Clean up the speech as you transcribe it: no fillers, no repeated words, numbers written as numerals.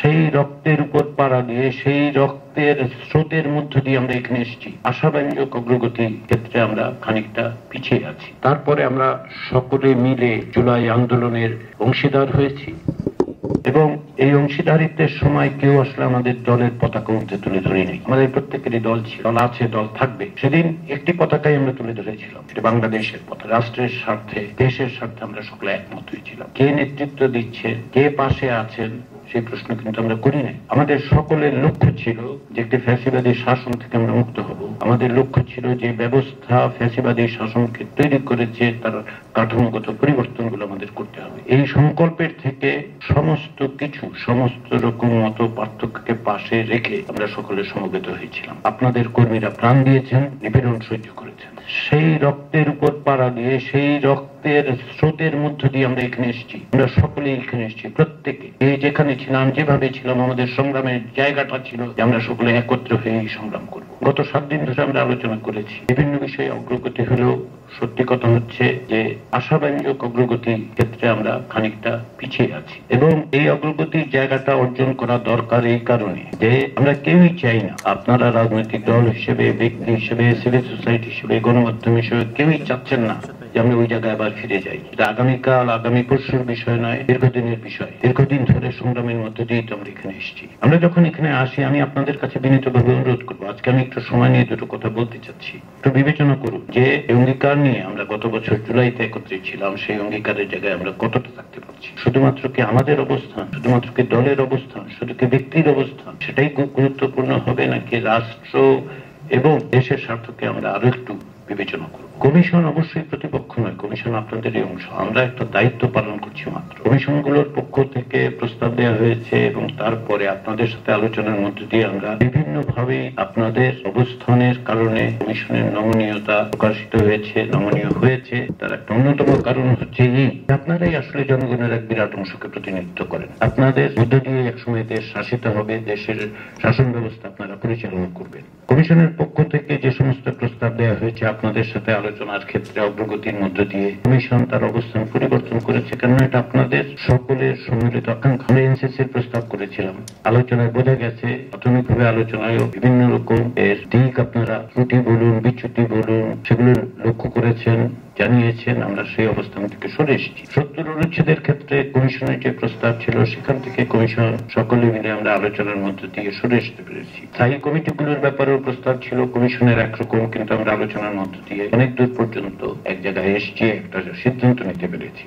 সেই রক্তের উপর পাড়া দিয়ে, সেই রক্তের স্রোতের মধ্য দিয়ে আমরা এখানে এসেছি। আশাব্যঞ্জক অগ্রগতির ক্ষেত্রে আমরা খানিকটা পিছিয়ে আছি। তারপরে আমরা সকলে মিলে জুলাই আন্দোলনের অংশীদার হয়েছি এবং এই অংশীদারিত্বের সময় কেউ আসলে আমাদের দলের পতাকা উঠে তুলে ধরেনি। আমাদের প্রত্যেকেরই দল ছিল, দল আছে, দল থাকবে। সেদিন একটি পতাকাই আমরা তুলে ধরেছিলাম, এটা বাংলাদেশের পতাকা। রাষ্ট্রের স্বার্থে, দেশের স্বার্থে আমরা সকলে একমত হয়েছিলাম। কে নেতৃত্ব দিচ্ছে, কে পাশে আছেন, সেই প্রশ্ন কিন্তু আমরা করি নাই। আমাদের সকলের লক্ষ্য ছিল যে একটি ফ্যাসিবাদী শাসন থেকে আমরা মুক্ত হব। আমাদের লক্ষ্য ছিল যে ব্যবস্থা ফ্যাসিবাদী শাসনকে তৈরি করেছে তার কাঠামোগত পরিবর্তনগুলো আমাদের করতে হবে। এই সংকল্পের থেকে সমস্ত কিছু, সমস্ত রকম মত পার্থক্যকে পাশে রেখে আমরা সকলে সমবেত হয়েছিলাম। আপনাদের কর্মীরা প্রাণ দিয়েছেন, নিপীড়ন সহ্য করেছেন। সেই রক্তের উপর পাড়া দিয়ে, সেই রক্তের স্রোতের মধ্য দিয়ে আমরা এখানে এসেছি। আমরা সকলেই এখানে এসেছি, প্রত্যেকে যেখানে ছিলাম, যেভাবে ছিলাম, আমাদের সংগ্রামের জায়গাটা ছিল যে আমরা সকলে একত্র হয়ে এই সংগ্রাম করব। গত 7 দিন ধরে আমরা আলোচনা করেছি, বিভিন্ন বিষয়ে অগ্রগতি হলেও সত্যি কথা হচ্ছে যে আশাব্যঞ্জক অগ্রগতির ক্ষেত্রে আমরা খানিকটা পিছিয়ে আছি এবং এই অগ্রগতির জায়গাটা অর্জন করা দরকার এই কারণে যে আমরা কেউই চাই না, আপনারা রাজনৈতিক দল হিসেবে, ব্যক্তি হিসেবে, সিভিল সোসাইটি হিসেবে, গণমাধ্যম হিসেবে কেউই চাচ্ছেন না যে আমরা ওই জায়গায় আবার ফিরে যাই। এটা আগামীকাল, আগামী পরশুর বিষয় নয়, দীর্ঘদিনের বিষয়। দীর্ঘদিন ধরে সংগ্রামের মধ্যে দিয়েই তো আমরা এখানে এসেছি। আমরা যখন এখানে আসি, আমি আপনাদের কাছে বিনীতভাবে অনুরোধ করবো, আজকে আমি একটু সময় নিয়ে দুটো কথা বলতে চাচ্ছি। একটু বিবেচনা করুন যে অঙ্গীকার নিয়ে আমরা গত বছর জুলাইতে একত্রিত ছিলাম, সেই অঙ্গীকারের জায়গায় আমরা কতটা থাকতে পারছি। শুধুমাত্র কি আমাদের অবস্থান, শুধুমাত্র কি দলের অবস্থান, শুধু কি ব্যক্তির অবস্থান, সেটাই খুব গুরুত্বপূর্ণ হবে, নাকি রাষ্ট্র এবং দেশের স্বার্থকে আমরা আরো একটু বিবেচনা করব। কমিশন অবশ্যই প্রতিপক্ষ নয়, কমিশন আপনাদেরই অংশ। আমরা একটা দায়িত্ব পালন করছি মাত্র। কমিশনগুলোর পক্ষ থেকে প্রস্তাব দেওয়া হয়েছে এবং তারপরে আপনাদের সাথে আলোচনার মধ্য দিয়ে আমরা বিভিন্নভাবে আপনাদের অবস্থানের কারণে কমিশনের নমনীয়তা প্রকাশিত হয়েছে, নমনীয় হয়েছে। তার একটা অন্যতম কারণ হচ্ছে এই, আপনারাই আসলে জনগণের এক বিরাট অংশকে প্রতিনিধিত্ব করেন। আপনাদের মধ্য দিয়ে একসময় দেশ শাসিত হবে, দেশের শাসন ব্যবস্থা আপনারা পরিচালনা করবেন। কমিশনের পক্ষ থেকে যে সমস্ত প্রস্তাব দেওয়া হয়েছে আপনাদের সাথে আলোচনার ক্ষেত্রে অগ্রগতির মধ্য দিয়ে কমিশন তার অবস্থান পরিবর্তন করেছে, কেন এটা আপনাদের সকলের সম্মিলিত আকাঙ্ক্ষা। আমরা এনসিসির প্রস্তাব করেছিলাম, আলোচনায় বোঝা গেছে, প্রাথমিকভাবে আলোচনায় বিভিন্ন রকম এর দিক আপনারা ত্রুটি বলুন, বিচ্যুতি বলুন, সেগুলো লক্ষ্য করেছেন, জানিয়েছেন। আমরা সেই অবস্থান থেকে সরে এসেছি। 70 অনুচ্ছেদের ক্ষেত্রে কমিশনের যে প্রস্তাব ছিল, সেখান থেকে কমিশন সকলে মিলে আমরা আলোচনার মধ্য দিয়ে সরে আসতে পেরেছি। স্থায়ী কমিটিগুলোর ব্যাপারেও প্রস্তাব ছিল কমিশনের একরকম, কিন্তু আমরা আলোচনার মধ্য দিয়ে অনেক দূর পর্যন্ত এক জায়গায় এসেছি, একটা সিদ্ধান্ত নিতে পেরেছি।